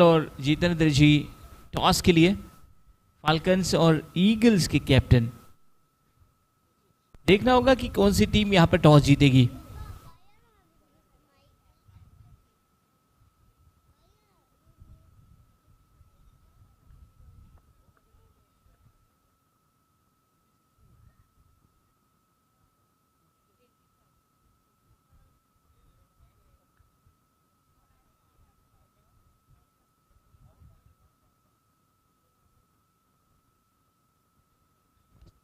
और जितेंद्र जी टॉस के लिए फाल्कन्स और ईगल्स के कैप्टन। देखना होगा कि कौन सी टीम यहां पर टॉस जीतेगी।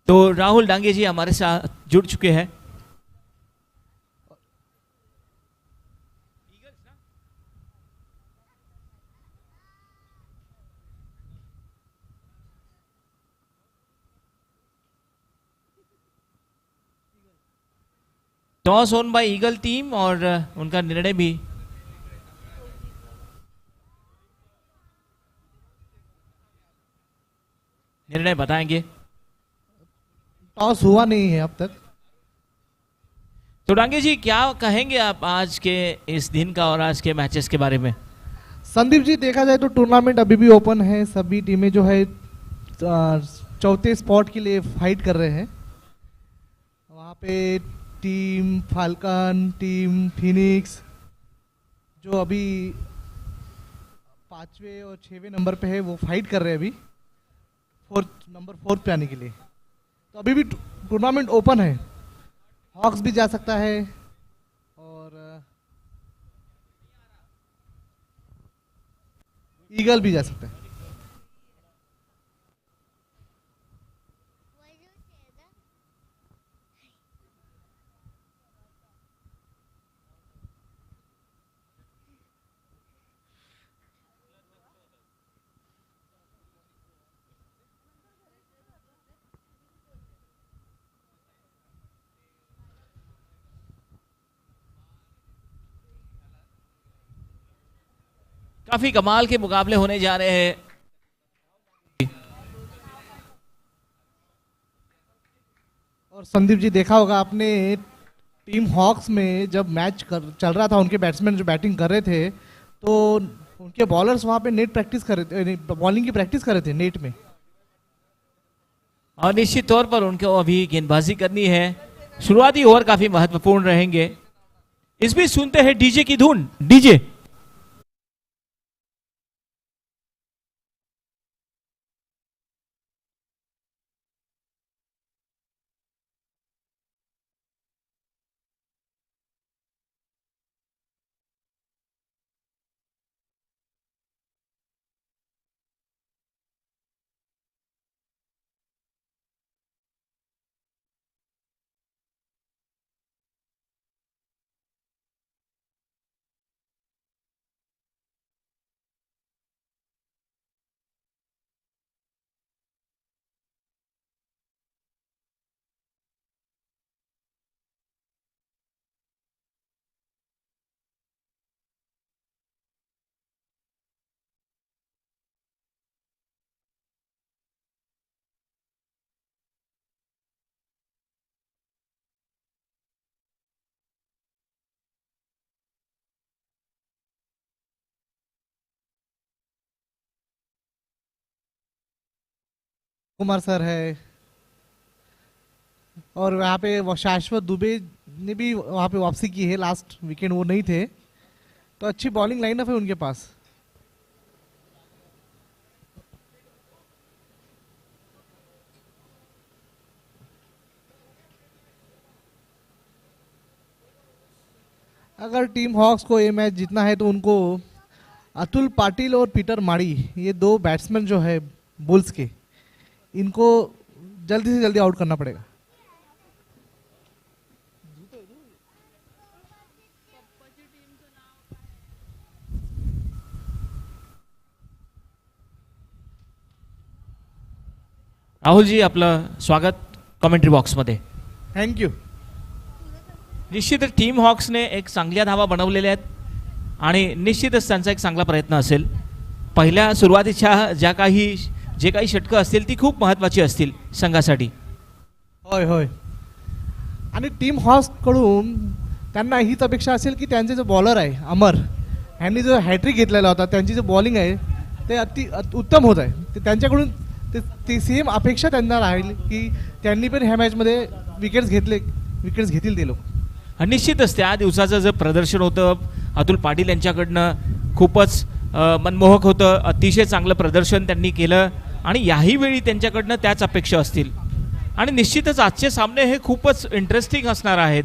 तो राहुल डांगे जी हमारे साथ जुड़ चुके हैं। Toss won by Eagle team और उनका निर्णय भी निर्णय बताएंगे। टॉस हुआ नहीं है अब तक। तो डांगे जी क्या कहेंगे आप आज के इस दिन का और आज के मैचेस के बारे में? संदीप जी, देखा जाए तो टूर्नामेंट अभी भी ओपन है। सभी टीमें जो है चौथे स्पॉट के लिए फाइट कर रहे हैं। वहाँ पे टीम फाल्कन, टीम फिनिक्स जो अभी 5वें और 6वें नंबर पे है वो फाइट कर रहे हैं अभी नंबर 4 पे आने के लिए। तो अभी भी टूर्नामेंट ओपन है। हॉक्स भी जा सकता है और ईगल भी जा सकता है। काफी कमाल के मुकाबले होने जा रहे हैं। और संदीप जी, देखा होगा आपने टीम हॉक्स में जब मैच चल रहा था, उनके बैट्समैन जो बैटिंग कर रहे थे तो उनके बॉलर्स वहां पे नेट प्रैक्टिस कर रहे थे, बॉलिंग की प्रैक्टिस कर रहे थे नेट में। और निश्चित तौर पर उनको अभी गेंदबाजी करनी है। शुरुआती ओवर काफी महत्वपूर्ण रहेंगे। इस बीच सुनते हैं डीजे की धुन। डीजे कुमार सर है और वहाँ पे वो शाश्वत दुबे ने भी वहाँ पे वापसी की है। लास्ट वीकेंड वो नहीं थे, तो अच्छी बॉलिंग लाइनअप है उनके पास। अगर टीम हॉक्स को ये मैच जीतना है तो उनको अतुल पाटिल और पीटर माड़ी, ये दो बैट्समैन जो है बुल्स के, इनको जल्दी से जल्दी आउट करना पड़ेगा। राहुल जी आपलं स्वागत कमेंट्री बॉक्समध्ये। थँक्यू। निश्चितच टीम हॉक्सने एक चांगल्या धावा बनवलेल्या आहेत आणि निश्चितच त्यांचा एक चांगला प्रयत्न असेल। पहिल्या सुरुवातीच्या जे काही षटकं असतील ती खूप महत्त्वाची असतील संघासाठी। होय होय। आणि टीम हॉक्स कडून त्यांना हीच अपेक्षा असेल की त्यांचे जो बॉलर आहे अमर, ह्यांनी जो हॅट्रिक घेतलेला होता त्यांची जो बॉलिंग आहे ते उत्तम होत आहे. ते त्यांच्याकडून ते सेम अपेक्षा त्यांना राहील की त्यांनी पण ह्या मॅचमध्ये विकेट्स घेतील ते लोक. निश्चितच त्या दिवसाचं जे प्रदर्शन होतं अतुल पाटील यांच्याकडनं खूपच मनमोहक होतं. अतिशय चांगलं प्रदर्शन त्यांनी केलं आणि याही वेळी त्यांच्याकडनं त्याच अपेक्षा असतील. आणि निश्चितच आजचे सामने हे खूपच इंटरेस्टिंग असणार आहेत.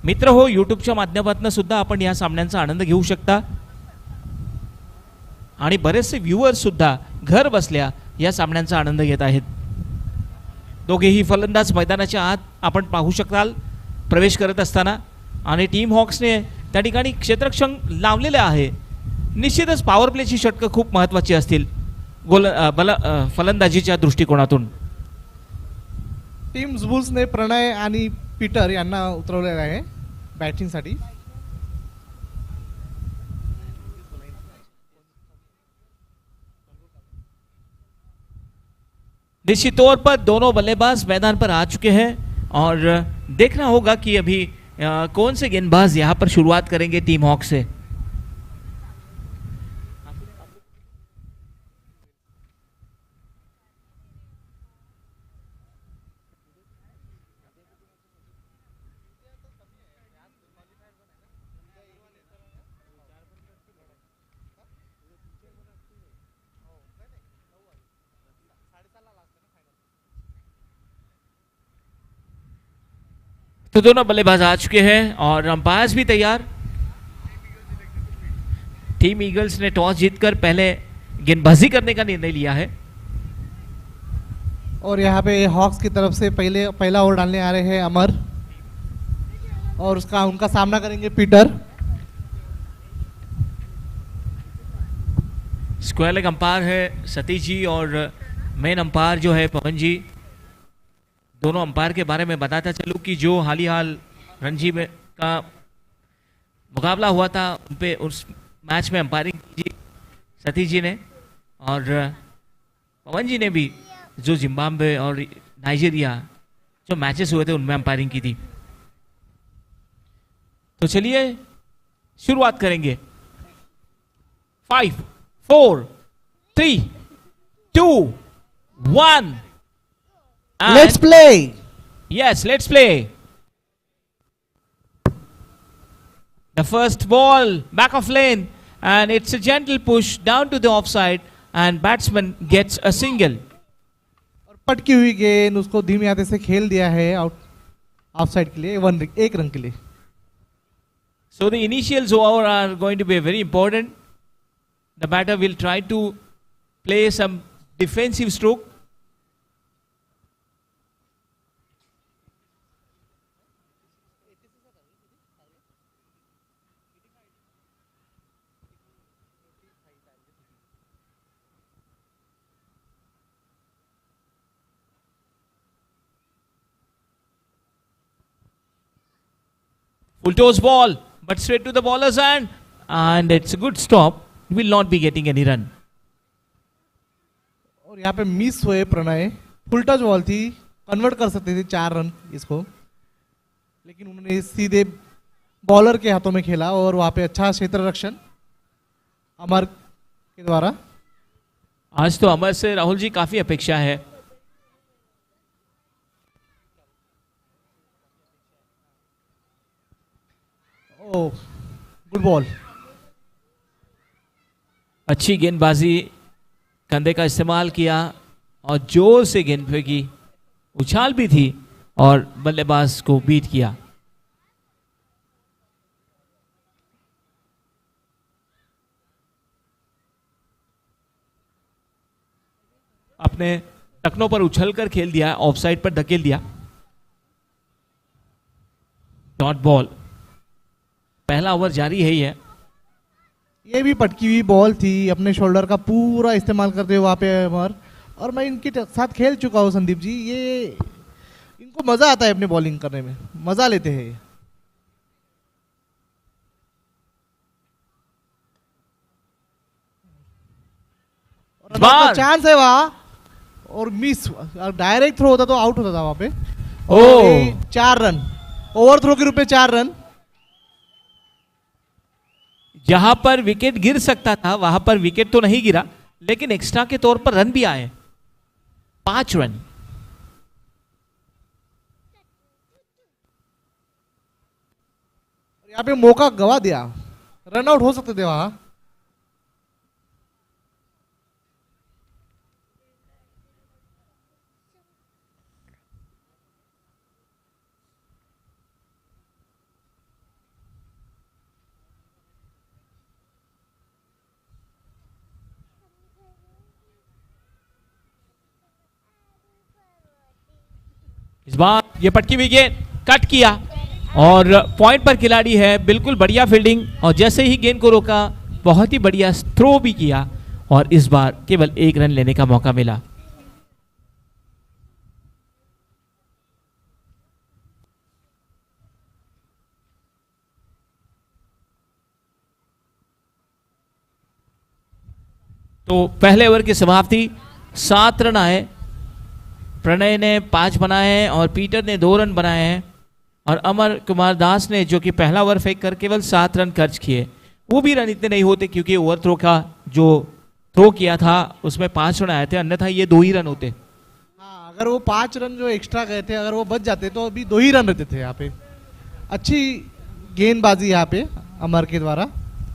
मित्र हो, यूट्यूबच्या माध्यमातून सुद्धा आपण या सामन्यांचा आनंद घेऊ शकता आणि बरेचसे व्ह्युअर्स सुद्धा घर बसल्या या सामन्यांचा आनंद घेत आहेत. दोघेही फलंदाज मैदानाच्या आत आपण पाहू शकाल प्रवेश करत असताना आणि टीम हॉक्सने त्या ठिकाणी क्षेत्ररक्षण लावलेले आहे. निश्चितच पॉवर प्लेची षटकं खूप महत्त्वाची असतील फलंदाजीच्या दृष्टिकोनातून. टीम बुल्सने प्रणय आणि पीटर यांना उतरवलेलं आहे बॅटिंगसाठी. निश्चित तौर पर दोनों बल्लेबाज मैदान पर आ चुके हैं और देखना होगा कि अभी कौन से गेंदबाज यहां पर शुरुआत करेंगे टीम हॉक से. तो दोनों बल्लेबाज आ चुके हैं और अंपायर्स भी तैयार. टीम ईगल्स ने टॉस जीतकर पहले गेंदबाजी करने का निर्णय लिया है और यहाँ पे हॉक्स की तरफ से पहला ओवर डालने आ रहे हैं अमर और उनका सामना करेंगे पीटर. स्क्वायर लेग अंपायर है सतीश जी और मेन अंपायर जो है पवन जी. दोनों अंपायर के बारे में बताता चलूं कि जो हाल ही हाल रणजी में का मुकाबला हुआ था उन पे उस मैच में अंपायरिंग की सतीश जी ने और पवन जी ने भी जो जिम्बाब्वे और नाइजीरिया जो मैचेस हुए थे उनमें अंपायरिंग की थी. तो चलिए शुरुआत करेंगे. 5 4 3 2 1. Let's play. Yes, let's play. The first ball back of lane and it's a gentle push down to the offside and batsman gets a single. और पटकी हुई गेंद उसको धीमी हाथे से खेल दिया है आउट ऑफसाइड के लिए एक रन के लिए. So the initials over are going to be very important. The batter will try to play some defensive stroke. Full toss ball, but straight to the bowler's hand, and it's a good stop. Will not be getting any run. और यहाँ पे miss हुए Pranay. Full touch ball थी, convert कर सकते थे 4 run इसको, लेकिन उन्होंने सीधे बॉलर के हाथों में खेला और वहाँ पे अच्छा क्षेत्र रक्षण अमर के द्वारा. आज तो अमर से राहुल जी काफी अपेक्षा है. ओह, गुड बॉल. अच्छी गेंदबाजी, कंधे का इस्तेमाल किया और जोर से गेंद फेंकी. उछाल भी थी और बल्लेबाज को बीट किया. अपने टखनों पर उछलकर खेल दिया, ऑफसाइड पर धकेल दिया. Dot ball. पहला ओवर जारी है ही है. ये भी पटकी हुई बॉल थी, अपने शोल्डर का पूरा इस्तेमाल करते हुए वहाँ पे अमर. और मैं इनके साथ खेल चुका हूँ संदीप जी. ये इनको मजा आता है अपनी बॉलिंग करने में, मजा लेते हैं. चांस है वहाँ और मिस. डायरेक्ट थ्रो होता तो आउट होता था वहाँ पे. 4 रन ओवर थ्रो के रूप में 4 रन. जहां पर विकेट गिर सकता था वहां पर विकेट तो नहीं गिरा, लेकिन एक्स्ट्रा के तौर पर रन भी आए, 5 रन। यहाँ पे मौका गवा दिया, रन आउट हो सकते थे वहां। इस बार ये पटकी हुई गेंद कट किया और पॉइंट पर खिलाड़ी है, बिल्कुल बढ़िया फील्डिंग, और जैसे ही गेंद को रोका बहुत ही बढ़िया थ्रो भी किया और इस बार केवल 1 रन लेने का मौका मिला। तो पहले ओवर की समाप्ति, 7 रन आए, प्रणय ने 5 बनाए और पीटर ने 2 रन बनाए हैं, और अमर कुमार दास ने जो कि पहला ओवर फेंक कर केवल 7 रन खर्च किए। वो भी रन इतने नहीं होते क्योंकि ओवर थ्रो का जो थ्रो किया था उसमें 5 रन आए थे, अन्यथा ये 2 ही रन होते। हाँ, अगर वो 5 रन जो एक्स्ट्रा गए थे अगर वो बच जाते तो अभी 2 ही रन रहते थे। यहाँ पे अच्छी गेंदबाजी यहाँ पे अमर के द्वारा,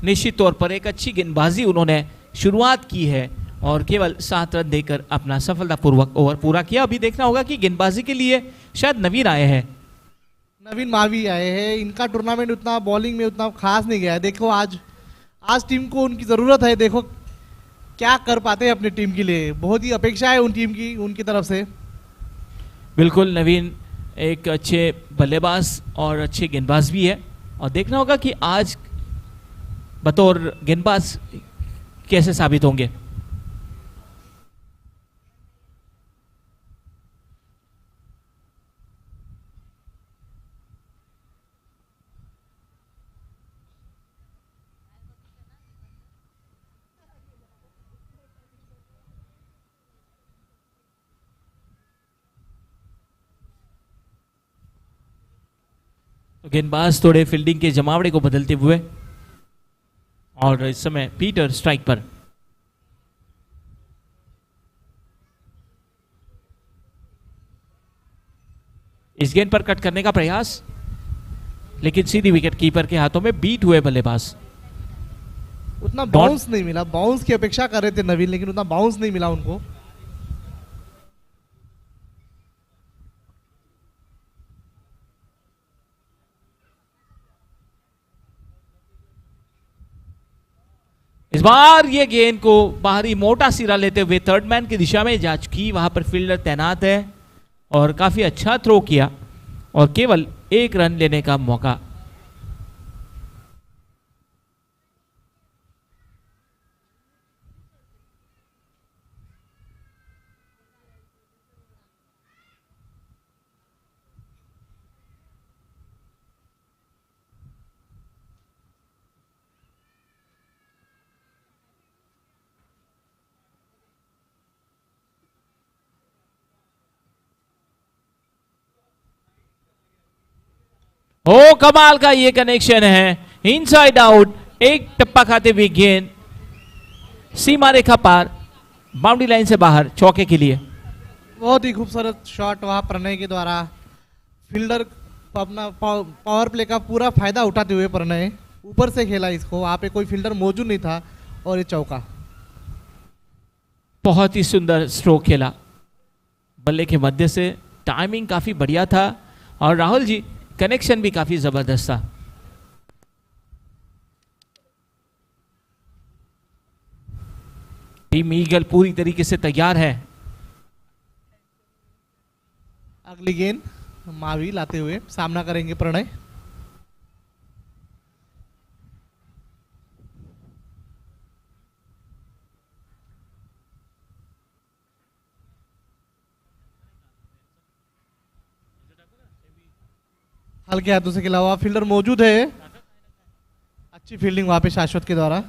निश्चित तौर पर एक अच्छी गेंदबाजी उन्होंने शुरुआत की है और केवल 7 रन देकर अपना सफलतापूर्वक ओवर पूरा किया। अभी देखना होगा कि गेंदबाजी के लिए शायद नवीन आए हैं, नवीन मावी आए हैं। इनका टूर्नामेंट उतना बॉलिंग में उतना खास नहीं गया है। देखो आज टीम को उनकी ज़रूरत है, देखो क्या कर पाते हैं अपनी टीम के लिए। बहुत ही अपेक्षा है उन टीम की, उनकी तरफ से। बिल्कुल, नवीन एक अच्छे बल्लेबाज और अच्छे गेंदबाज भी है, और देखना होगा कि आज बतौर गेंदबाज कैसे साबित होंगे। तो गेंदबाज थोड़े फील्डिंग के जमावड़े को बदलते हुए, और इस समय पीटर स्ट्राइक पर। इस गेंद पर कट करने का प्रयास, लेकिन सीधी विकेट कीपर के हाथों में बीट हुए बल्लेबाज। उतना बाउंस नहीं मिला, बाउंस की अपेक्षा कर रहे थे नवीन, लेकिन उतना बाउंस नहीं मिला उनको। इस बार ये गेंद को बाहरी मोटा सिरा लेते हुए थर्ड मैन की दिशा में जा चुकी, वहां पर फील्डर तैनात है और काफी अच्छा थ्रो किया और केवल 1 रन लेने का मौका। ओ कमाल का ये कनेक्शन है, इनसाइड आउट, एक टप्पा खाते हुए गेंद सीमा रेखा पार, बाउंड्री लाइन से बाहर, चौके के लिए। बहुत ही खूबसूरत शॉट वहां प्रणय के द्वारा, फील्डर अपना पावर प्ले का पूरा फायदा उठाते हुए प्रणय ऊपर से खेला इसको, वहां पे कोई फील्डर मौजूद नहीं था और ये चौका। बहुत ही सुंदर स्ट्रोक खेला, बल्ले के मध्य से, टाइमिंग काफी बढ़िया था और राहुल जी कनेक्शन भी काफी जबरदस्त था। टीम ईगल पूरी तरीके से तैयार है। अगली गेंद मावी लाते हुए सामना करेंगे प्रणय। हल्के हाथों से खेला हुआ, फील्डर मौजूद है, अच्छी फील्डिंग वहां पे शाश्वत के द्वारा।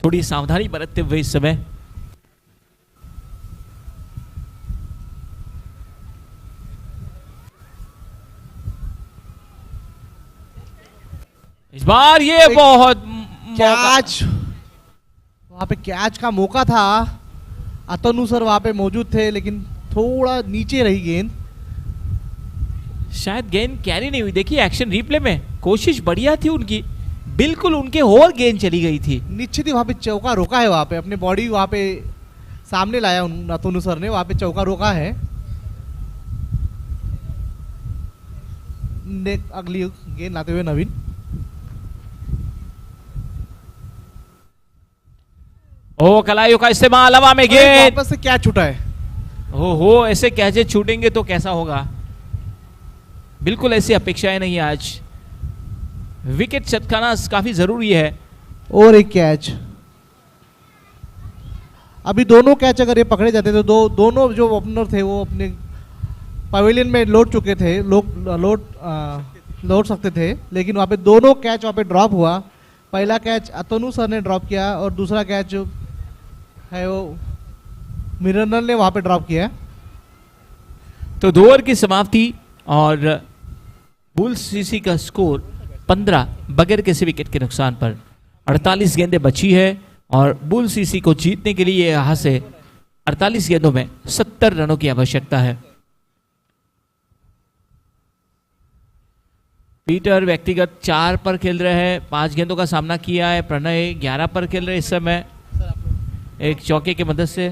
थोड़ी सावधानी बरतते हुए इस समय इस बार ये एक बहुत कैच, वहां पे कैच का मौका था। अतनु सर वहां पे मौजूद थे लेकिन थोड़ा नीचे रही गेंद। शायद गेंद कैरी नहीं हुई। देखिए एक्शन रिप्ले में कोशिश बढ़िया थी उनकी, बिल्कुल उनके और गेंद चली गई थी। निश्चित ही वहां पे चौका रोका है, वहां पे अपने बॉडी वहां पे सामने लाया अतनु सर ने, वहां पे चौका रोका है। अगली गेंद लाते हुए नवीन। ओ कलाइयों का इस्तेमाल, हवा में गेंद। वापस से क्या छूटा है। हो ऐसे कैचे छूटेंगे तो कैसा होगा। बिल्कुल ऐसी अपेक्षाएं नहीं आज। विकेट चटकाना काफी जरूरी है। और एक कैच। अभी दोनों कैच अगर ये पकड़े जाते तो दोनों जो ओपनर थे वो अपने पवेलियन में लौट चुके थे, लौट सकते थे, लेकिन वहाँ पे दोनों कैच वहाँ पे ड्रॉप हुआ। पहला कैच अतनु सर ने ड्रॉप किया और दूसरा कैच जो है वो मिरनल ने वहाँ पे ड्रॉप किया। तो 2 ओवर की समाप्ति और बुल्स सीसी का स्कोर 15 बगैर किसी विकेट के नुकसान पर। 48 गेंदें बची है और बुल सीसी को जीतने के लिए यहां से 48 गेंदों में 70 रनों की आवश्यकता है। पीटर व्यक्तिगत 4 पर खेल रहे हैं, 5 गेंदों का सामना किया है। प्रणय 11 पर खेल रहे इस समय, एक चौके की मदद से।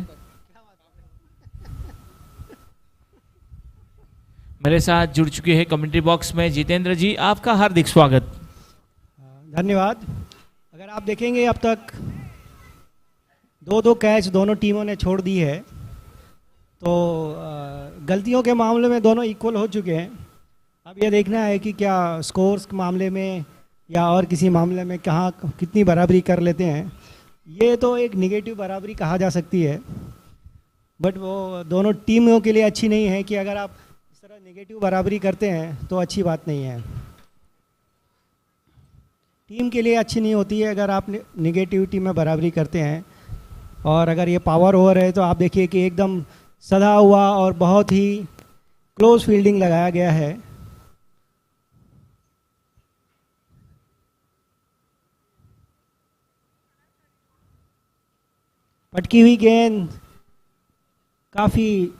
मेरे साथ जुड़ चुके हैं कमेंट्री बॉक्स में जितेंद्र जी, आपका हार्दिक स्वागत। धन्यवाद। अगर आप देखेंगे अब तक 2-2 कैच दोनों टीमों ने छोड़ दी है, तो गलतियों के मामले में दोनों इक्वल हो चुके हैं। अब ये देखना है कि क्या स्कोर्स के मामले में या और किसी मामले में कहाँ कितनी बराबरी कर लेते हैं। ये तो एक निगेटिव बराबरी कहा जा सकती है, बट वो दोनों टीमों के लिए अच्छी नहीं है कि अगर आप इस तरह निगेटिव बराबरी करते हैं तो अच्छी बात नहीं है। टीम के लिए अच्छी नहीं होती है अगर आप निगेटिविटी में बराबरी करते हैं। और अगर ये पावर ओवर है तो आप देखिए कि एकदम सधा हुआ और बहुत ही क्लोज फील्डिंग लगाया गया है। पटकी हुई गेंद काफ़ी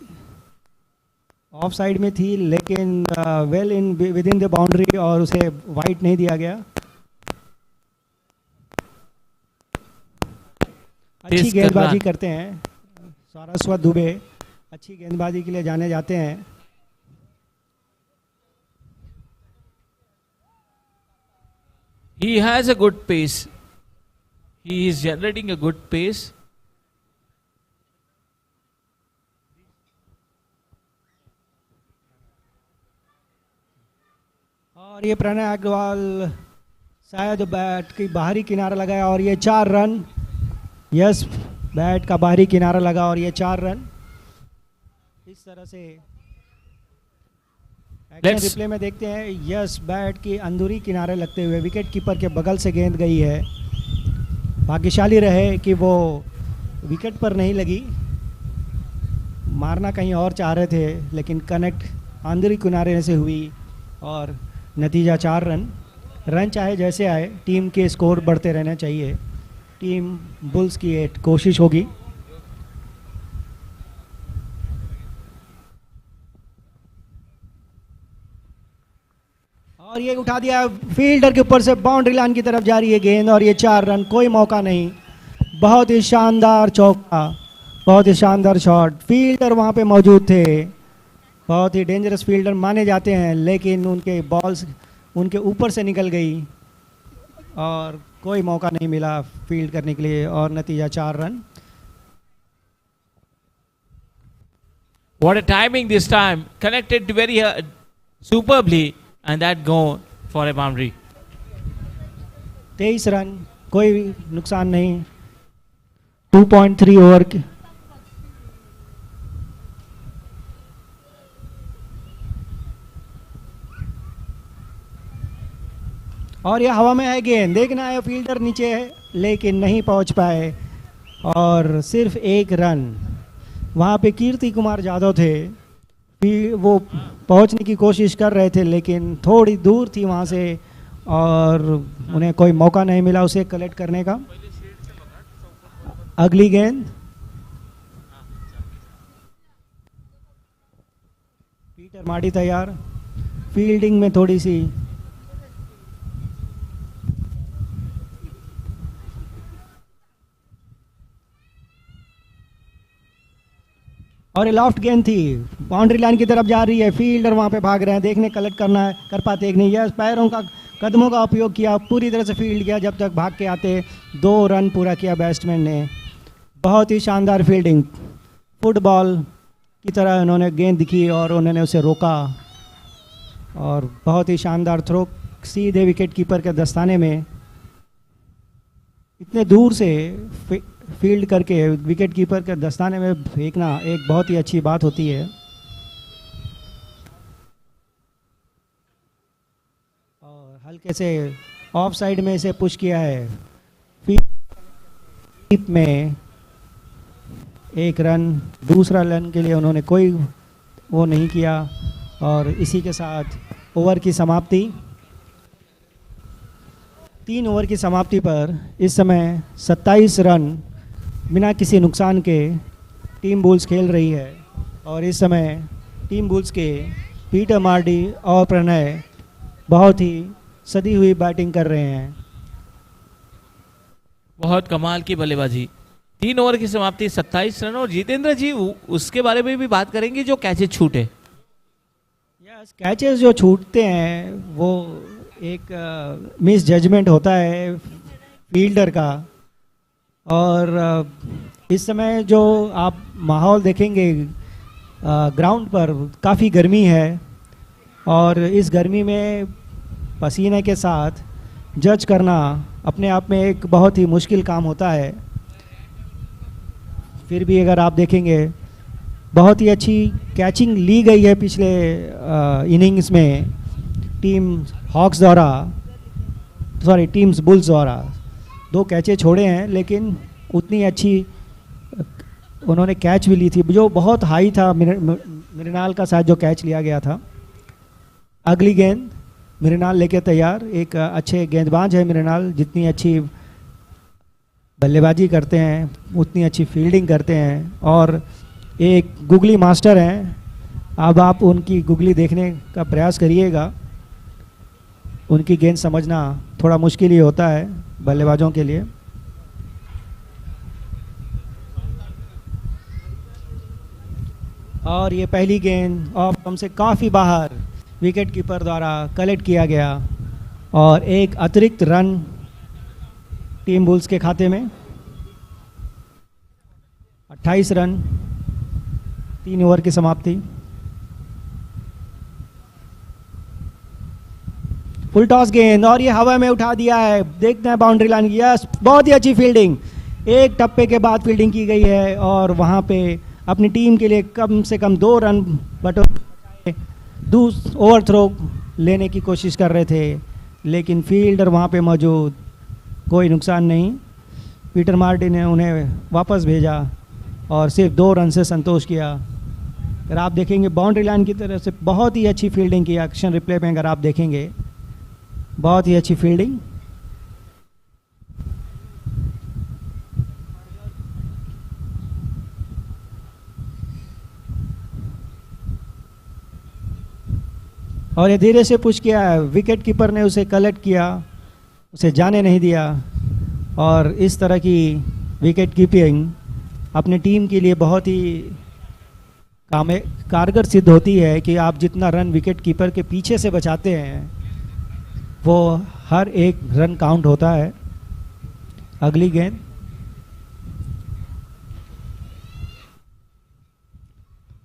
ऑफ साइड में थी, लेकिन well in with in the boundary और उसे वाइड नहीं दिया गया। अच्छी गेंदबाजी करते हैं सारस्वत दुबे, अच्छी गेंदबाजी के लिए जाने जाते हैं। He has a good pace. He is generating a good pace. और ये प्रणय अग्रवाल शायद बैट की बाहरी किनारा लगाया और ये 4 रन। यस, बैट का बाहरी किनारा लगा और ये 4 रन। इस तरह से एक्शन रिप्ले में देखते हैं। यस, बैट की अंदरूनी किनारे लगते हुए विकेट कीपर के बगल से गेंद गई है। भाग्यशाली रहे कि वो विकेट पर नहीं लगी, मारना कहीं और चाह रहे थे, लेकिन कनेक्ट अंदरूनी किनारे से हुई और नतीजा 4 रन। रन चाहे जैसे आए, टीम के स्कोर बढ़ते रहना चाहिए। टीम बुल्स की एक कोशिश होगी। और ये उठा दिया फील्डर के ऊपर से, बाउंड्री लाइन की तरफ जा रही है गेंद और ये 4 रन, कोई मौका नहीं। बहुत ही शानदार चौका, बहुत ही शानदार शॉट। फील्डर वहाँ पे मौजूद थे, बहुत ही डेंजरस फील्डर माने जाते हैं, लेकिन उनके बॉल्स उनके ऊपर से निकल गई और कोई मौका नहीं मिला फील्ड करने के लिए और नतीजा 4 run. What a timing this time. Connected very superbly and that gone for a boundary. 23 run, कोई नुकसान नहीं। 2.3 ओवर के और ये हवा में है गेंद। देखना है फील्डर नीचे है लेकिन नहीं पहुंच पाए और सिर्फ 1 रन। वहाँ पे कीर्ति कुमार यादव थे, वो पहुंचने की कोशिश कर रहे थे लेकिन थोड़ी दूर थी वहाँ से और उन्हें कोई मौका नहीं मिला उसे कलेक्ट करने का। अगली गेंद, पीटर मार्डी तैयार। फील्डिंग में थोड़ी सी और ये लॉफ्ट गेंद थी, बाउंड्री लाइन की तरफ जा रही है, फील्डर वहां पे भाग रहे हैं, देखने कलेक्ट करना है, कर पाते एक नहीं। यह पैरों का कदमों का उपयोग किया, पूरी तरह से फील्ड किया, जब तक भाग के आते 2 रन पूरा किया बैट्समैन ने। बहुत ही शानदार फील्डिंग, फुटबॉल की तरह उन्होंने गेंद दिखी और उन्होंने उसे रोका और बहुत ही शानदार थ्रो, सीधे विकेट कीपर के दस्ताने में। इतने दूर से फील्ड करके विकेट कीपर के दस्ताने में फेंकना एक बहुत ही अच्छी बात होती है। और हल्के से ऑफ साइड में इसे पुश किया है, फील्ड में 1 रन। दूसरा रन के लिए उन्होंने कोई वो नहीं किया और इसी के साथ ओवर की समाप्ति। 3 ओवर की समाप्ति पर इस समय 27 रन बिना किसी नुकसान के टीम बुल्स खेल रही है और इस समय टीम बुल्स के पीटर मार्डी और प्रणय बहुत ही सदी हुई बैटिंग कर रहे हैं। बहुत कमाल की बल्लेबाजी। 3 ओवर की समाप्ति, 27 रन। और जितेंद्र जी उसके बारे में भी बात करेंगे जो कैचेज छूटे। यस, कैचेस जो छूटते हैं वो एक मिस जजमेंट होता है फील्डर का। और इस समय जो आप माहौल देखेंगे ग्राउंड पर, काफ़ी गर्मी है और इस गर्मी में पसीने के साथ जज करना अपने आप में एक बहुत ही मुश्किल काम होता है। फिर भी अगर आप देखेंगे बहुत ही अच्छी कैचिंग ली गई है पिछले इनिंग्स में टीम हॉक्स द्वारा, सॉरी टीम्स बुल्स द्वारा। 2 कैचे छोड़े हैं लेकिन उतनी अच्छी उन्होंने कैच भी ली थी, जो बहुत हाई था मृणाल का साथ जो कैच लिया गया था। अगली गेंद मृणाल लेके तैयार। एक अच्छे गेंदबाज है मृणाल, जितनी अच्छी बल्लेबाजी करते हैं उतनी अच्छी फील्डिंग करते हैं और एक गुगली मास्टर हैं। अब आप उनकी गुगली देखने का प्रयास करिएगा, उनकी गेंद समझना थोड़ा मुश्किल ही होता है बल्लेबाजों के लिए। और ये पहली गेंद ऑफ स्टंप से काफ़ी बाहर विकेट कीपर द्वारा कलेक्ट किया गया और एक अतिरिक्त रन टीम बुल्स के खाते में। 28 रन, 3 ओवर की समाप्ति। फुल टॉस गेंद और ये हवा में उठा दिया है, देखते हैं बाउंड्री लाइन की। यस, बहुत ही अच्छी फील्डिंग, एक टप्पे के बाद फील्डिंग की गई है और वहाँ पे अपनी टीम के लिए कम से कम 2 रन बटोर ओवर थ्रो लेने की कोशिश कर रहे थे लेकिन फील्डर वहाँ पे मौजूद, कोई नुकसान नहीं। पीटर मार्टी ने उन्हें वापस भेजा और सिर्फ 2 रन से संतोष किया। अगर आप देखेंगे बाउंड्री लाइन की तरफ से बहुत ही अच्छी फील्डिंग की, एक्शन रिप्ले में अगर आप देखेंगे बहुत ही अच्छी फील्डिंग। और ये धीरे से पुश किया है, विकेट कीपर ने उसे कलेक्ट किया, उसे जाने नहीं दिया और इस तरह की विकेट कीपिंग अपनी टीम के लिए बहुत ही कारगर सिद्ध होती है कि आप जितना रन विकेट कीपर के पीछे से बचाते हैं वो हर एक रन काउंट होता है। अगली गेंद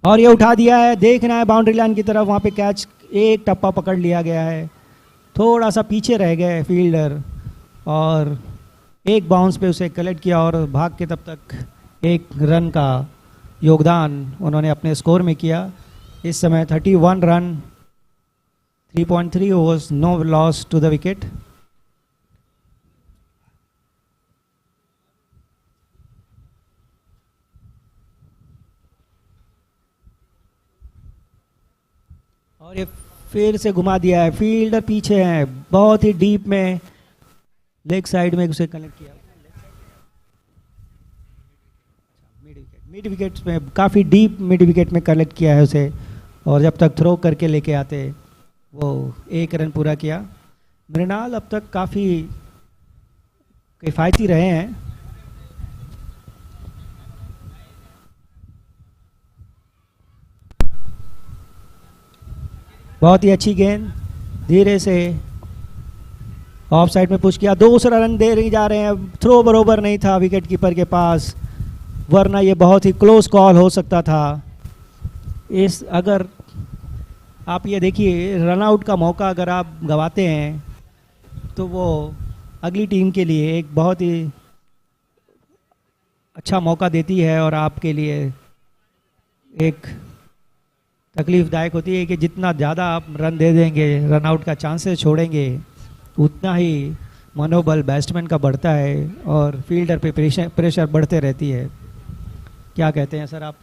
और ये उठा दिया है, देखना है बाउंड्री लाइन की तरफ, वहाँ पे कैच एक टप्पा पकड़ लिया गया है, थोड़ा सा पीछे रह गए फील्डर और एक बाउंस पे उसे कलेक्ट किया और भाग के तब तक 1 रन का योगदान उन्होंने अपने स्कोर में किया। इस समय 31 run, 3.3 overs, no loss to the wicket. और ये फिर से घुमा दिया है, फील्डर पीछे है, बहुत ही डीप में लेग साइड में उसे कनेक्ट किया। मिड विकेट में काफ़ी डीप मिड विकेट में कनेक्ट किया है उसे, और जब तक थ्रो करके लेके आते वो 1 रन पूरा किया। मृणाल अब तक काफ़ी किफ़ायती रहे हैं। बहुत ही अच्छी गेंद, धीरे से ऑफ साइड में पुश किया, दूसरा रन दे नहीं जा रहे हैं, थ्रो बरोबर नहीं था विकेट कीपर के पास, वरना ये बहुत ही क्लोज कॉल हो सकता था। इस अगर आप ये देखिए रन आउट का मौका अगर आप गंवाते हैं तो वो अगली टीम के लिए एक बहुत ही अच्छा मौका देती है, और आपके लिए एक तकलीफ़दायक होती है कि जितना ज़्यादा आप रन दे देंगे, रन आउट का चांसेस छोड़ेंगे, उतना ही मनोबल बैट्समैन का बढ़ता है और फील्डर पे प्रेशर बढ़ते रहती है। क्या कहते हैं सर आप?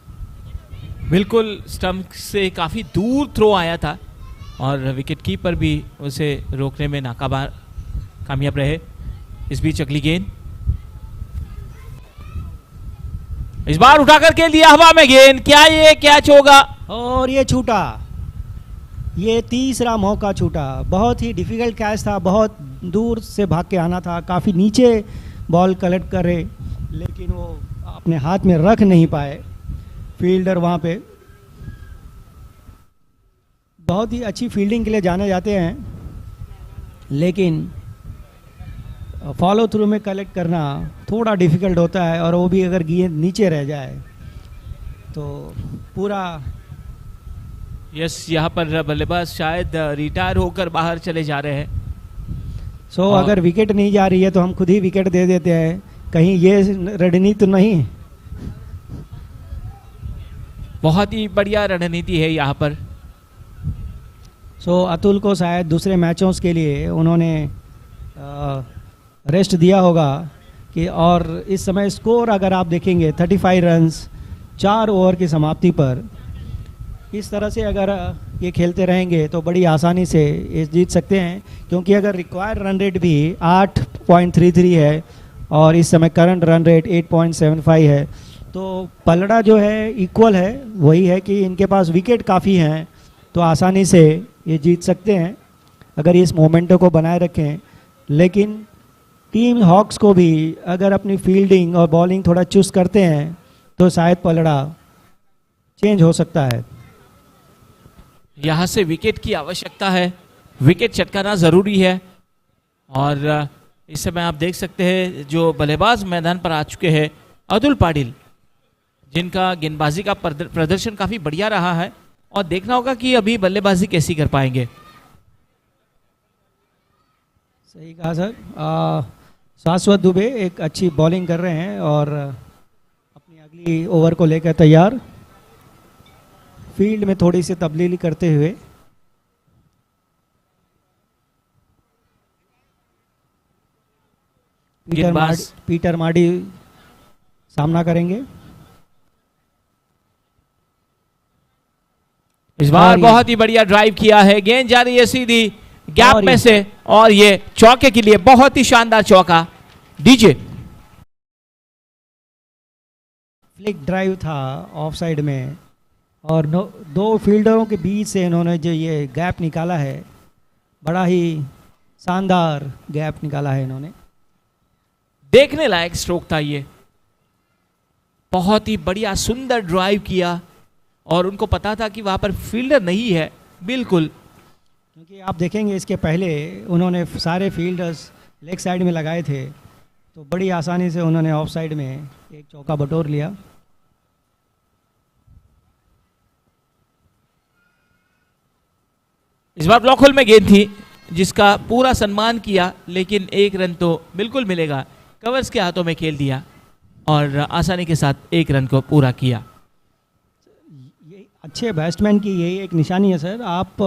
बिल्कुल, स्टंप से काफ़ी दूर थ्रो आया था और विकेट कीपर भी उसे रोकने में कामयाब रहे। इस बीच अगली गेंद इस बार उठा करके लिया हवा में गेंद, क्या ये कैच होगा? और ये छूटा, ये तीसरा मौका छूटा। बहुत ही डिफ़िकल्ट कैच था, बहुत दूर से भाग के आना था, काफ़ी नीचे बॉल कलेक्ट करे, लेकिन वो अपने हाथ में रख नहीं पाए फील्डर वहाँ पे। बहुत ही अच्छी फील्डिंग के लिए जाने जाते हैं, लेकिन फॉलो थ्रू में कलेक्ट करना थोड़ा डिफ़िकल्ट होता है, और वो भी अगर गेंद नीचे रह जाए तो पूरा। यस, यहाँ पर बल्लेबाज शायद रिटायर होकर बाहर चले जा रहे हैं। सो अगर विकेट नहीं जा रही है तो हम खुद ही विकेट दे देते हैं, कहीं ये रणनीति तो नहीं। बहुत ही बढ़िया रणनीति है यहाँ पर। सो अतुल को शायद दूसरे मैचों के लिए उन्होंने रेस्ट दिया होगा कि, और इस समय स्कोर अगर आप देखेंगे 35 रन्स 4 ओवर की समाप्ति पर, इस तरह से अगर ये खेलते रहेंगे तो बड़ी आसानी से ये जीत सकते हैं, क्योंकि अगर रिक्वायर्ड रन रेट भी 8.33 है और इस समय करंट रन रेट 8.75 है, तो पलड़ा जो है इक्वल है। वही है कि इनके पास विकेट काफ़ी हैं, तो आसानी से ये जीत सकते हैं अगर इस मोमेंटो को बनाए रखें। लेकिन टीम हॉक्स को भी अगर अपनी फील्डिंग और बॉलिंग थोड़ा चुस्त करते हैं तो शायद पलड़ा चेंज हो सकता है। यहाँ से विकेट की आवश्यकता है, विकेट चटकाना ज़रूरी है। और इस समय आप देख सकते हैं जो बल्लेबाज मैदान पर आ चुके हैं अतुल पाटिल, जिनका गेंदबाजी का प्रदर्शन काफ़ी बढ़िया रहा है, और देखना होगा कि अभी बल्लेबाजी कैसी कर पाएंगे। सही कहा सर। शाश्वत दुबे एक अच्छी बॉलिंग कर रहे हैं और अपनी अगली ओवर को लेकर तैयार, फील्ड में थोड़ी सी तब्दीली करते हुए। पीटर मार्डी सामना करेंगे। इस बार बहुत ही बढ़िया ड्राइव किया है, गेंद जा रही है सीधी गैप में से, और ये चौके के लिए बहुत ही शानदार चौका। डीजे फ्लिक ड्राइव था ऑफ साइड में, और दो फील्डरों के बीच से इन्होंने जो ये गैप निकाला है, बड़ा ही शानदार गैप निकाला है इन्होंने। देखने लायक स्ट्रोक था ये, बहुत ही बढ़िया सुंदर ड्राइव किया, और उनको पता था कि वहाँ पर फील्डर नहीं है बिल्कुल, क्योंकि आप देखेंगे इसके पहले उन्होंने सारे फील्डर्स लेग साइड में लगाए थे, तो बड़ी आसानी से उन्होंने ऑफ साइड में एक चौका बटोर लिया। इस बार ब्लॉक होल में गेंद थी जिसका पूरा सम्मान किया, लेकिन 1 रन तो बिल्कुल मिलेगा। कवर्स के हाथों में खेल दिया और आसानी के साथ 1 रन को पूरा किया। ये अच्छे बैट्समैन की यही एक निशानी है सर, आप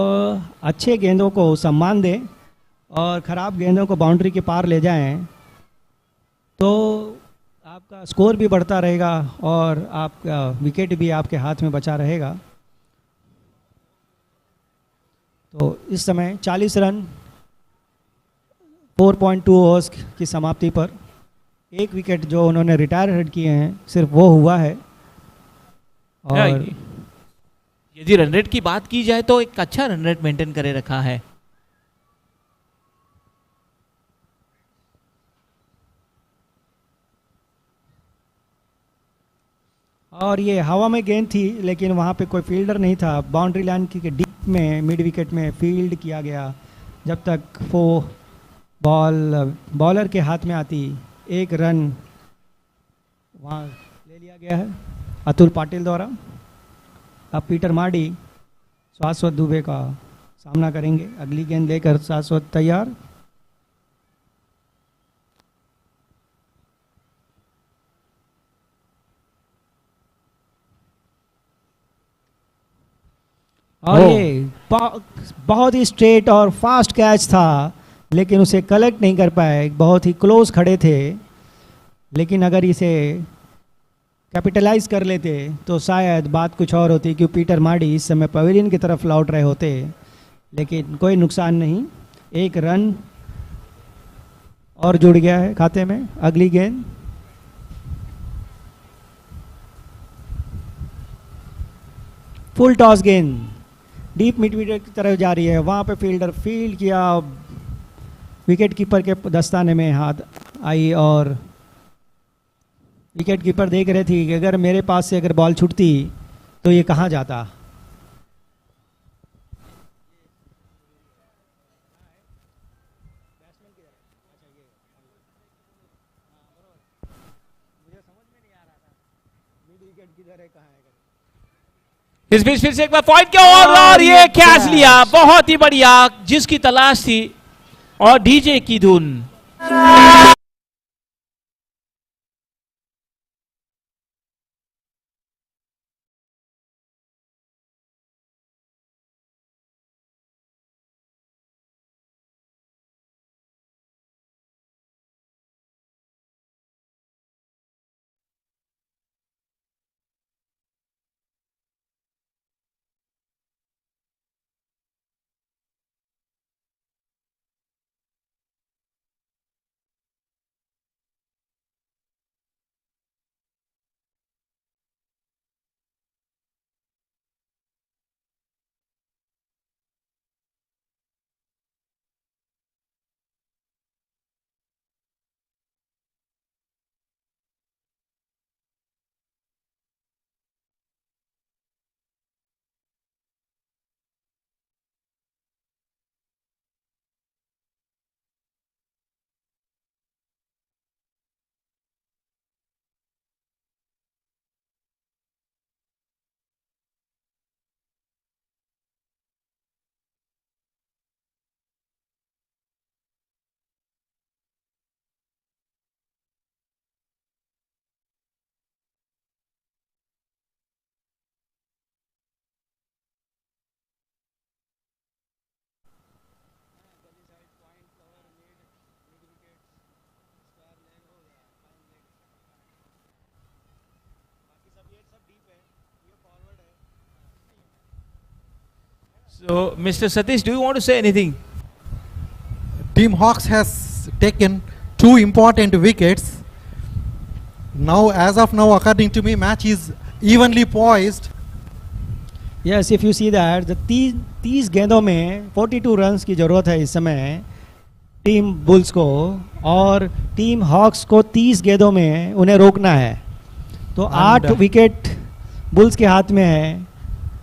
अच्छे गेंदों को सम्मान दें और ख़राब गेंदों को बाउंड्री के पार ले जाएं, तो आपका स्कोर भी बढ़ता रहेगा और आपका विकेट भी आपके हाथ में बचा रहेगा। तो इस समय 40 रन 4.2 ओवर्स की समाप्ति पर एक विकेट जो उन्होंने रिटायर किए हैं सिर्फ वो हुआ है। और यदि रन रेट की बात की जाए तो एक अच्छा रन रेट मेंटेन करे रखा है। और ये हवा में गेंद थी लेकिन वहाँ पे कोई फील्डर नहीं था। बाउंड्री लाइन की डीप में मिड विकेट में फील्ड किया गया। जब तक वो बॉलर के हाथ में आती, एक रन वहाँ ले लिया गया है अतुल पाटिल द्वारा। अब पीटर मार्डी शाश्वत दुबे का सामना करेंगे। अगली गेंद लेकर शाश्वत तैयार। और ये बहुत ही स्ट्रेट और फास्ट कैच था लेकिन उसे कलेक्ट नहीं कर पाए। बहुत ही क्लोज खड़े थे, लेकिन अगर इसे कैपिटलाइज कर लेते तो शायद बात कुछ और होती, क्योंकि पीटर मार्डी इस समय पवेलियन की तरफ लौट रहे होते। लेकिन कोई नुकसान नहीं, एक रन और जुड़ गया है खाते में। अगली गेंद फुल टॉस गेंद डीप मिड विकेट की तरफ जा रही है। वहाँ पे फील्डर फील्ड किया, विकेट कीपर के दस्ताने में हाथ आई और विकेट कीपर देख रहे थे कि अगर मेरे पास से अगर बॉल छूटती तो ये कहाँ जाता। इस बीच फिर से एक बार पॉइंट के और ये कैच लिया, बहुत ही बढ़िया, जिसकी तलाश थी और डीजे की धुन। So, Mr. Satish, do you want to say anything? Team Hawks has taken 2 important wickets. Now, as of now, according to me, match is evenly poised. Yes, if you see that, the 30 गेंदों में 42 runs की ज़रूरत है इस समय team bulls को, और team hawks को 30 गेंदों में उन्हें रोकना है। तो 8 विकेट बुल्स के हाथ में है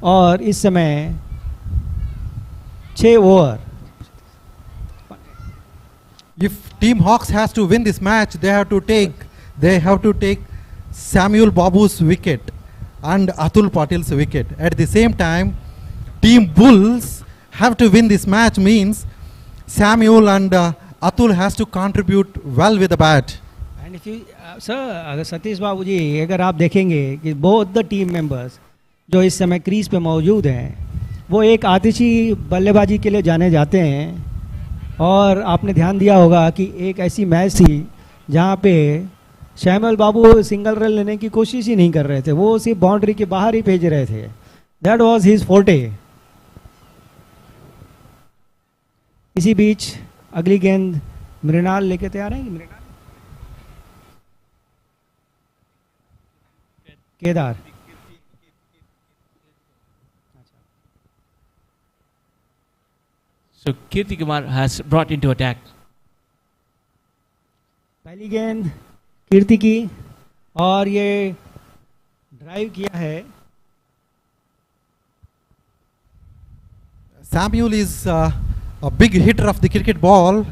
और इस समय 6 over. If Team Hawks has to win this match, they have to take Samuel Babu's wicket and Atul Patil's wicket. At the same time, Team Bulls have to win this match, means Samuel and Atul has to contribute well with the bat. And if you अगर सतीश बाबू जी, अगर आप देखेंगे कि both the team members जो इस समय crease पे मौजूद हैं, वो एक आतिशी बल्लेबाजी के लिए जाने जाते हैं। और आपने ध्यान दिया होगा कि एक ऐसी मैच थी जहाँ पे शैमल बाबू सिंगल रन लेने की कोशिश ही नहीं कर रहे थे, वो सिर्फ बाउंड्री के बाहर ही भेज रहे थे। That was his forte. इसी बीच अगली गेंद मृणाल लेके तैयार है। Mrinal Kedar So Kirti Kumar has brought into attack. पहली गेंद कीर्ति की और ये ड्राइव किया है। Samuel is a big hitter of the cricket ball.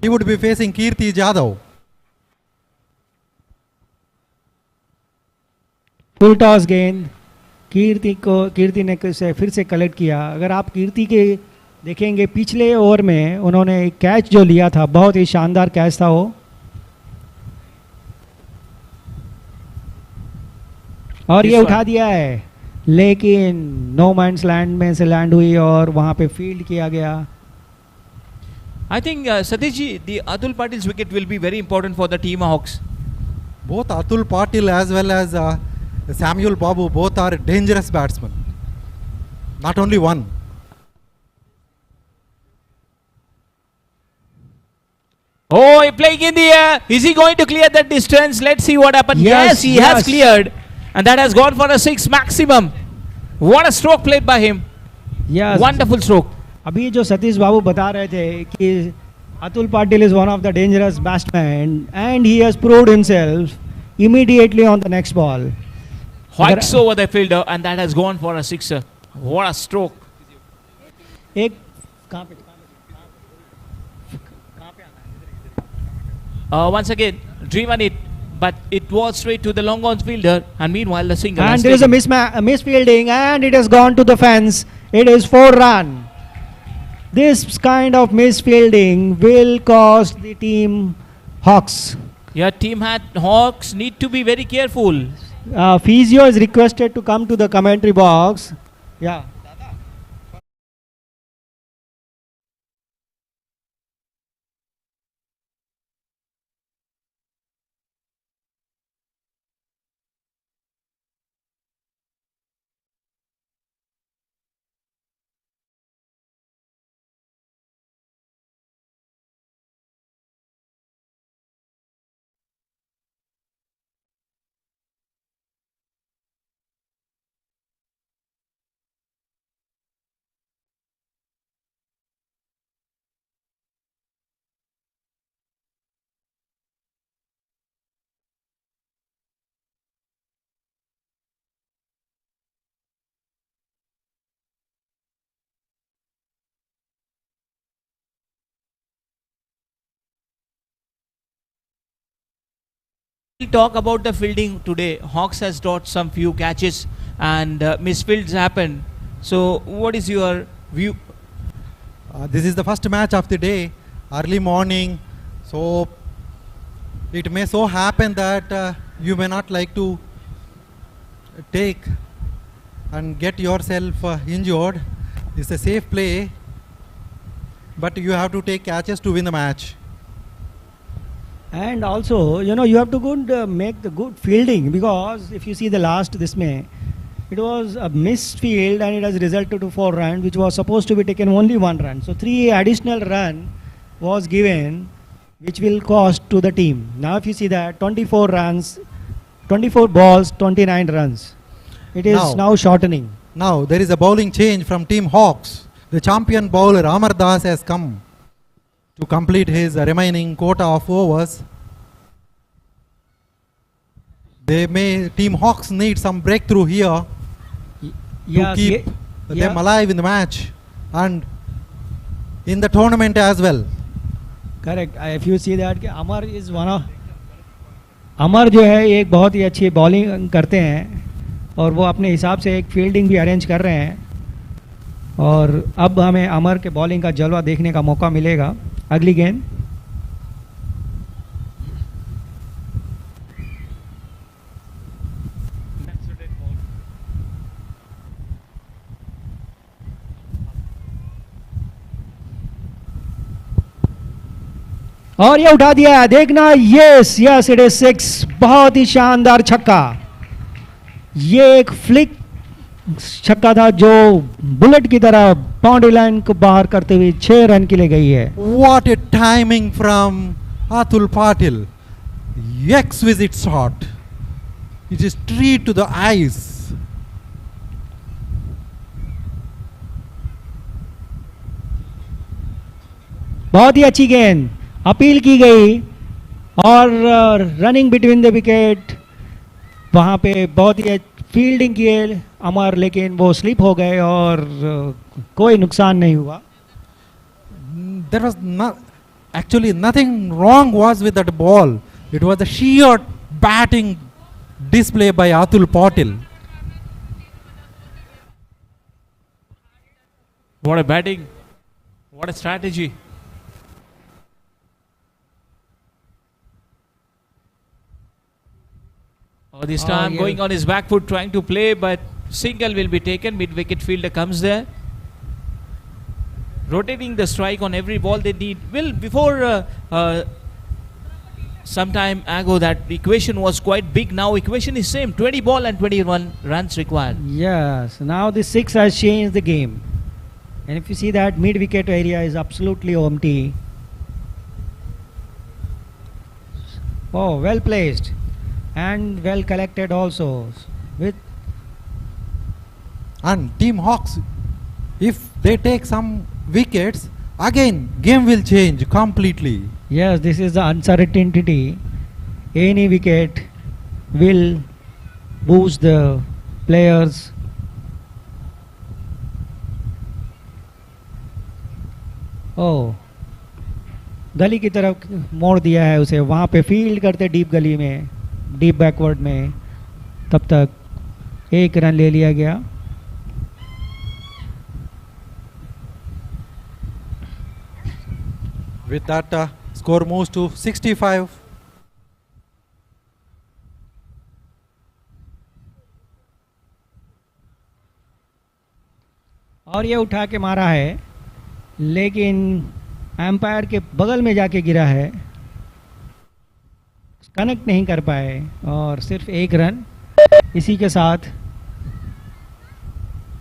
He would be facing Kirti Jadhav. Full toss गेंद कीर्ति ने फिर से कलेक्ट किया। अगर आप कीर्ति के देखेंगे पिछले ओवर में उन्होंने एक कैच जो लिया था, बहुत ही शानदार कैच था वो। और ये उठा दिया है, लेकिन नो मैन्स लैंड में से लैंड हुई और वहां पे फील्ड किया गया। I think Satish ji, the Atul Patil's wicket will be very important for the team Hawks. Both Atul Patil as well as Samuel Babu, both are dangerous batsmen. Not only one. Oh, he playing in the air. Is he going to clear that distance? Let's see what happens. Yes, he has cleared. And that has gone for a 6 maximum. What a stroke played by him. Yes. Wonderful stroke. अभी जो सतीश बाबू बता रहे थे कि Atul Patil is one of the dangerous batsmen and he has proved himself immediately on the next ball. Hikes over the fielder and that has gone for a sixer. What a stroke. एक कहाँ पे Once again, driven it, but it was straight to the long on fielder, and meanwhile the single. And there is a misfielding, and it has gone to the fence. It is 4 run. This kind of misfielding will cost the team Hawks. Your team Hawks need to be very careful. Physio is requested to come to the commentary box. Yeah. We'll talk about the fielding today. Hawks has got some few catches and misfields happened. So what is your view? This is the first match of the day, early morning. So it may so happen that you may not like to take and get yourself injured. It's a safe play, but you have to take catches to win the match. And also, you have to make the good fielding, because if you see the last this May, it was a missed field and it has resulted to 4 runs, which was supposed to be taken only 1 run. So 3 additional run was given, which will cost to the team. Now if you see that 24 runs, 24 balls, 29 runs. It is now shortening. Now there is a bowling change from Team Hawks. The champion bowler Amar Das has come to complete his remaining quota of overs. Team Hawks need some breakthrough here to keep them alive in the match and in the tournament as well. Correct. If you see that Amar is one of अमर जो है एक बहुत ही अच्छी bowling करते हैं और वो अपने हिसाब से एक फील्डिंग भी अरेंज कर रहे हैं और अब हमें अमर के बॉलिंग का जलवा देखने का मौका मिलेगा। अगली गेंद और ये उठा दिया है, देखना, यस यस इट इज 6। बहुत ही शानदार छक्का। ये एक फ्लिक छक्का था जो बुलेट की तरह बाउंड्री लाइन को बाहर करते हुए 6 रन के लिए गई है. What a timing from Atul Patil. Exquisite shot. It is straight to the eyes. बहुत ही अच्छी गेंद अपील की गई और रनिंग बिटवीन द विकेट, वहाँ पे बहुत ही फील्डिंग की अमर, लेकिन वो स्लिप हो गए और कोई नुकसान नहीं हुआ. There was actually nothing wrong was with that ball. It was a sheer batting display by Atul Patil. What a batting, what a strategy. Oh, this time yeah. going on his back foot trying to play, but single will be taken. Mid wicket fielder comes there, rotating the strike on every ball they need. Well, before some time ago that equation was quite big. Now equation is same, 20 ball and 21 runs required. Yes, now the 6 has changed the game. And if you see that mid wicket area is absolutely empty. Oh, well placed and well collected also. With And Team Hawks, if they take some wickets, again game will change completely. yes, this is the uncertainty. Any wicket will boost the players. Oh, गली की तरफ मोड़ दिया है उसे, वहाँ पे field करते डीप गली में, डीप बैकवर्ड में, तब तक 1 रन ले लिया गया. With that, score moves to 65. और ये उठा के मारा है, लेकिन एम्पायर के बगल में जाके गिरा है, कनेक्ट नहीं कर पाए और सिर्फ 1 रन. इसी के साथ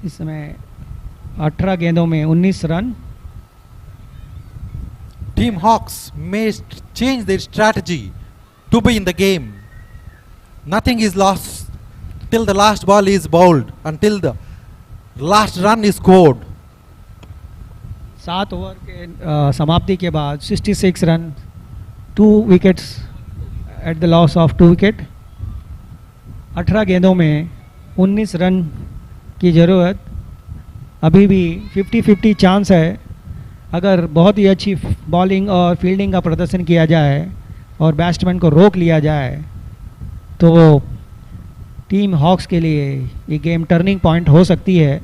इस समय 18 गेंदों में 19 run. Team Hawks may change their strategy to be in the game. Nothing is lost till the last ball is bowled, until the last run is scored. 7 over के समाप्ति के बाद 66 run, 2 wickets at the loss of 2 wicket. 18 गेंदों में 19 run की ज़रूरत. अभी भी 50-50 चांस है. अगर बहुत ही अच्छी बॉलिंग और फील्डिंग का प्रदर्शन किया जाए और बैट्समैन को रोक लिया जाए तो वो टीम हॉक्स के लिए ये गेम टर्निंग पॉइंट हो सकती है.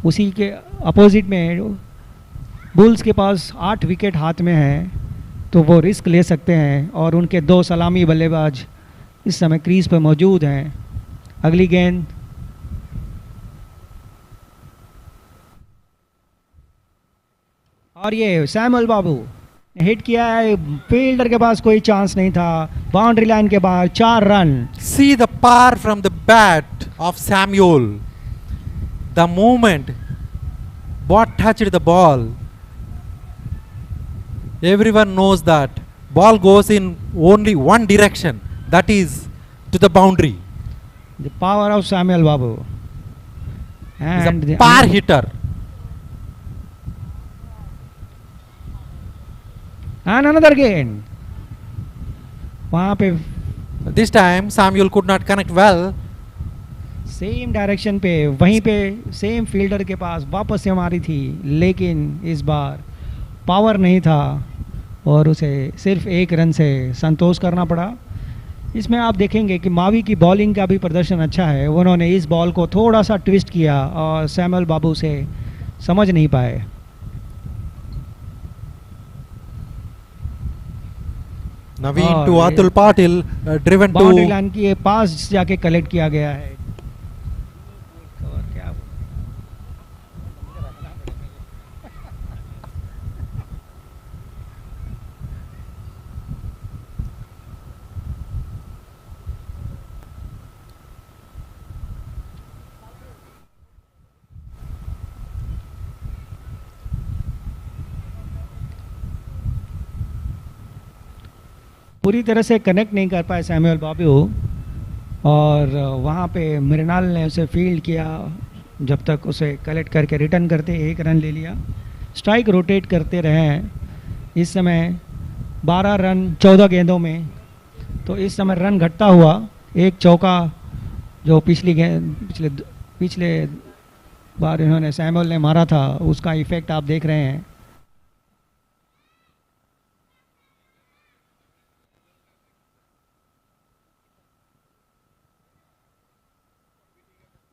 उसी के अपोजिट में बुल्स के पास 8 विकेट हाथ में है, तो वो रिस्क ले सकते हैं और उनके 2 सलामी बल्लेबाज इस समय क्रीज पर मौजूद हैं. अगली गेंद और ये सैमुअल बाबू ने हिट किया है. फील्डर के पास कोई चांस नहीं था. बाउंड्री लाइन के बाहर 4 run. See the power from the bat of Samuel. The moment what touched the ball. Everyone knows that ball goes in only one direction, that is to the boundary. The power of Samuel Babu. He's And a power hitter. And another gain. वहाँ पे This time Samuel could not connect well. Same direction पे, वहीं पे same fielder के पास वापस से मारी थी, लेकिन इस बार पावर नहीं था और उसे सिर्फ 1 रन से संतोष करना पड़ा. इसमें आप देखेंगे कि मावी की बॉलिंग का भी प्रदर्शन अच्छा है. उन्होंने इस बॉल को थोड़ा सा ट्विस्ट किया और सैमुअल बाबू से समझ नहीं पाए. Naveen और to ये Atul Patil, driven boundary to line के पास जाके कलेक्ट किया गया है. और क्या पूरी तरह से कनेक्ट नहीं कर पाए सैमुअल बाबू, और वहाँ पे मृणाल ने उसे फील्ड किया, जब तक उसे कलेक्ट करके रिटर्न करते 1 रन ले लिया। स्ट्राइक रोटेट करते रहे हैं इस समय 12 रन 14 गेंदों में, तो इस समय रन घटता हुआ एक चौका जो पिछले बार इन्होंने सैमुअल ने मारा था, उसका इफेक्ट आप देख रहे हैं।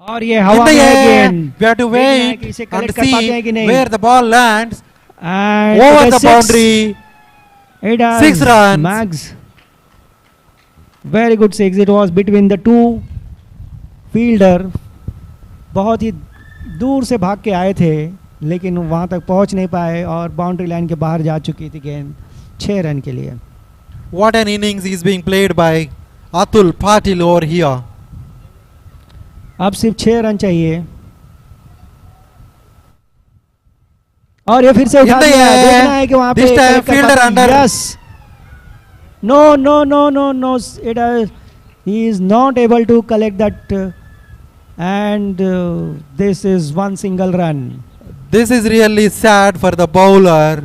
और ये In हवा the में है air, गेंद, we have to देखना है कि wait इसे and कलेक्ट कर पाते हैं कि see नहीं। where the ball lands And over it is the 6. boundary. It has 6 runs. Mags. Very good 6. It was between the two fielder. बहुत ही दूर से भाग के आए थे, लेकिन वहाँ तक पहुँच नहीं पाए और बाउंड्री लाइन के बाहर जा चुकी थी गेंद 6 रन के लिए। What an innings is being played by Atul Patil over here. अब सिर्फ 6 रन चाहिए, और ये फिर से उठा In the दिया है। air. देखना है कि वहाँ पे This time collect कर fielder पाते हैं। under. Yes. No, no, no, no, no. He is not able to collect that, and this is one single run. This is really sad for the bowler.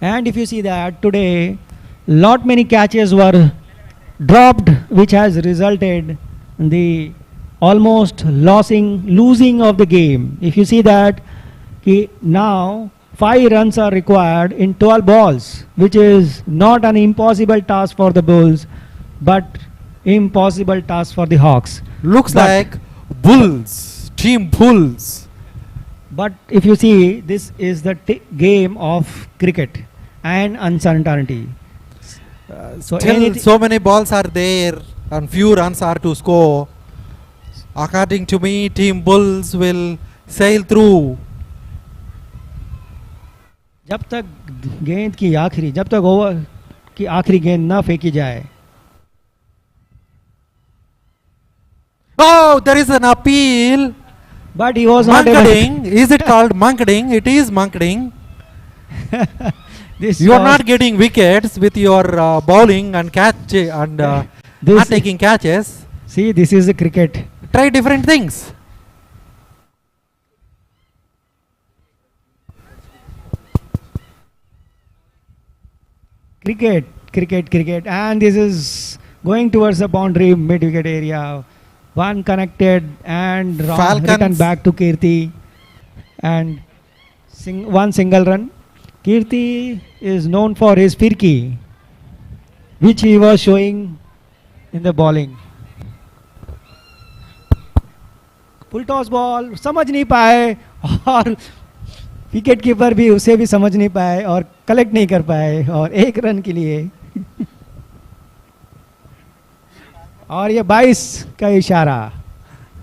And if you see that today, lot many catches were dropped, which has resulted in the almost losing of the game. If you see that, now 5 runs are required in 12 balls, which is not an impossible task for the Bulls, but impossible task for the Hawks. Looks But- like Bulls, team Bulls. But if you see, this is the game of cricket and uncertainty. So Still, anything, so many balls are there and few runs are to score. According to me, team Bulls will sail through. जब तक जब तक over की आखिरी गेंद ना फेंकी जाए। Oh, there is an appeal. But he was not able Munkading. Is it called munkading? It is munkading. this You are was- not getting wickets with your bowling and catch and This- not taking catches. See, this is the cricket. Try different things. Cricket, and this is going towards the boundary mid-wicket area. One connected and Falcons. return back to Kirti, and one single run. Kirti is known for his firki, which he was showing in the bowling. Full toss ball समझ नहीं पाए, और wicket keeper भी उसे भी समझ नहीं पाए और कलेक्ट नहीं कर पाए, और 1 रन के लिए और ये 22 का इशारा।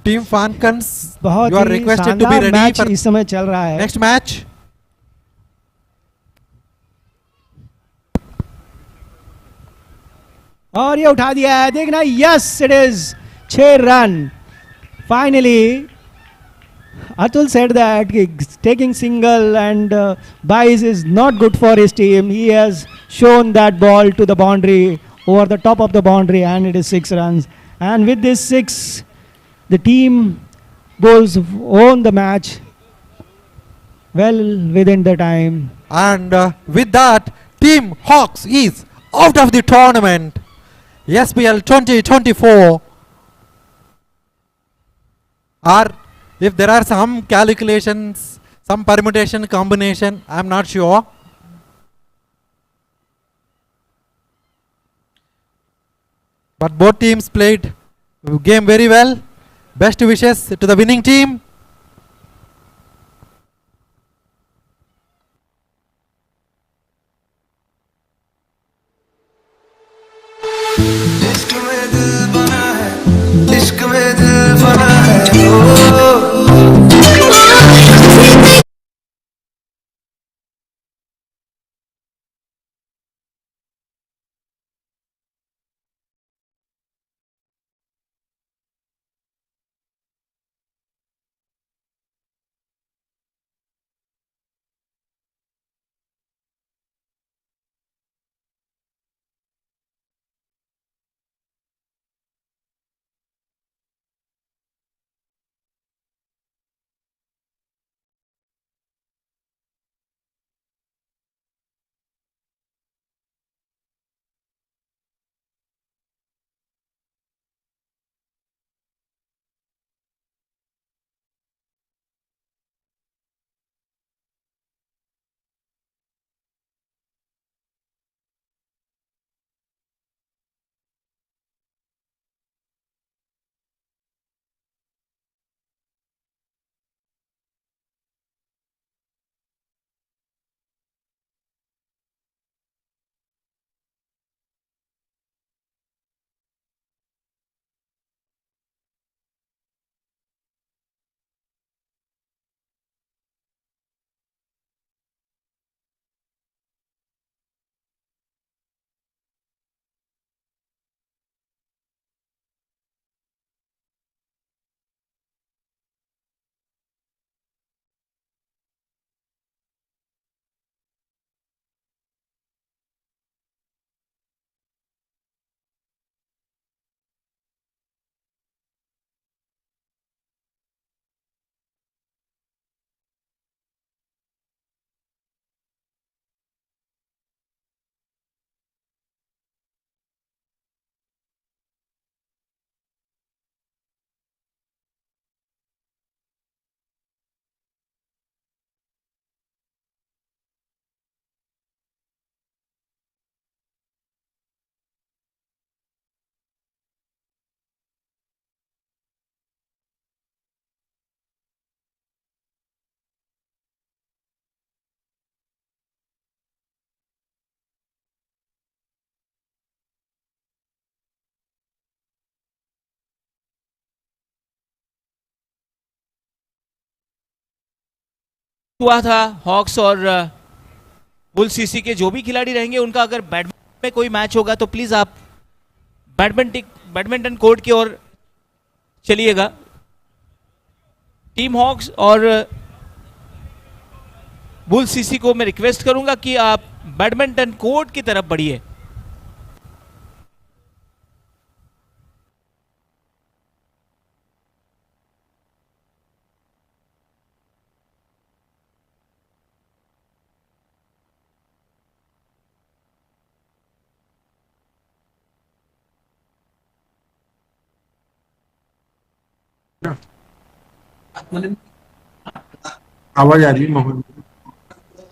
Team Falcons, बहुत you are he requested to be शानदार ready मैच for इस समय चल रहा है। next match. और ये उठा दिया है, देखना, yes it is 6 run finally. Atul said that taking single and buys is not good for his team. He has shown that ball to the boundary, over the top of the boundary, and it is 6 runs. And with this 6, the team Bulls won the match well within the time. And with that, Team Hawks is out of the tournament. SPL 2024. Or if there are some calculations, some permutation combination, I'm not sure. But both teams played game very well. Best wishes to the winning team. इश्क में दिल बना है, इश्क में दिल बना है, ओ हुआ था हॉक्स और बुल सीसी के जो भी खिलाड़ी रहेंगे उनका अगर बैडमिंटन में कोई मैच होगा तो प्लीज आप बैडमिंटन कोर्ट की ओर चलिएगा। टीम हॉक्स और बुल सीसी को मैं रिक्वेस्ट करूंगा कि आप बैडमिंटन कोर्ट की तरफ बढ़िए। आवाज आ रही है मोहन?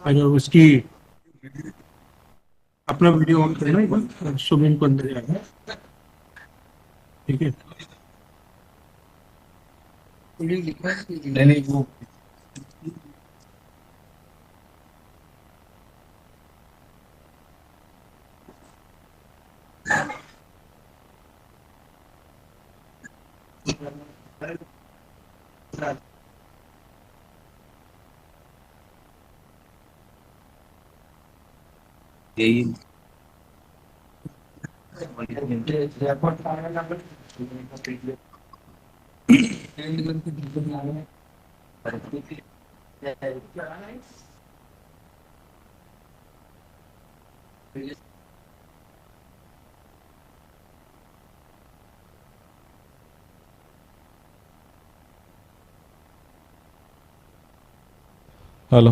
अगर उसकी अपना वीडियो ऑन करें ना एक बार, सुमिन को अंदर जाएगा। ठीक है, नहीं नहीं वो यही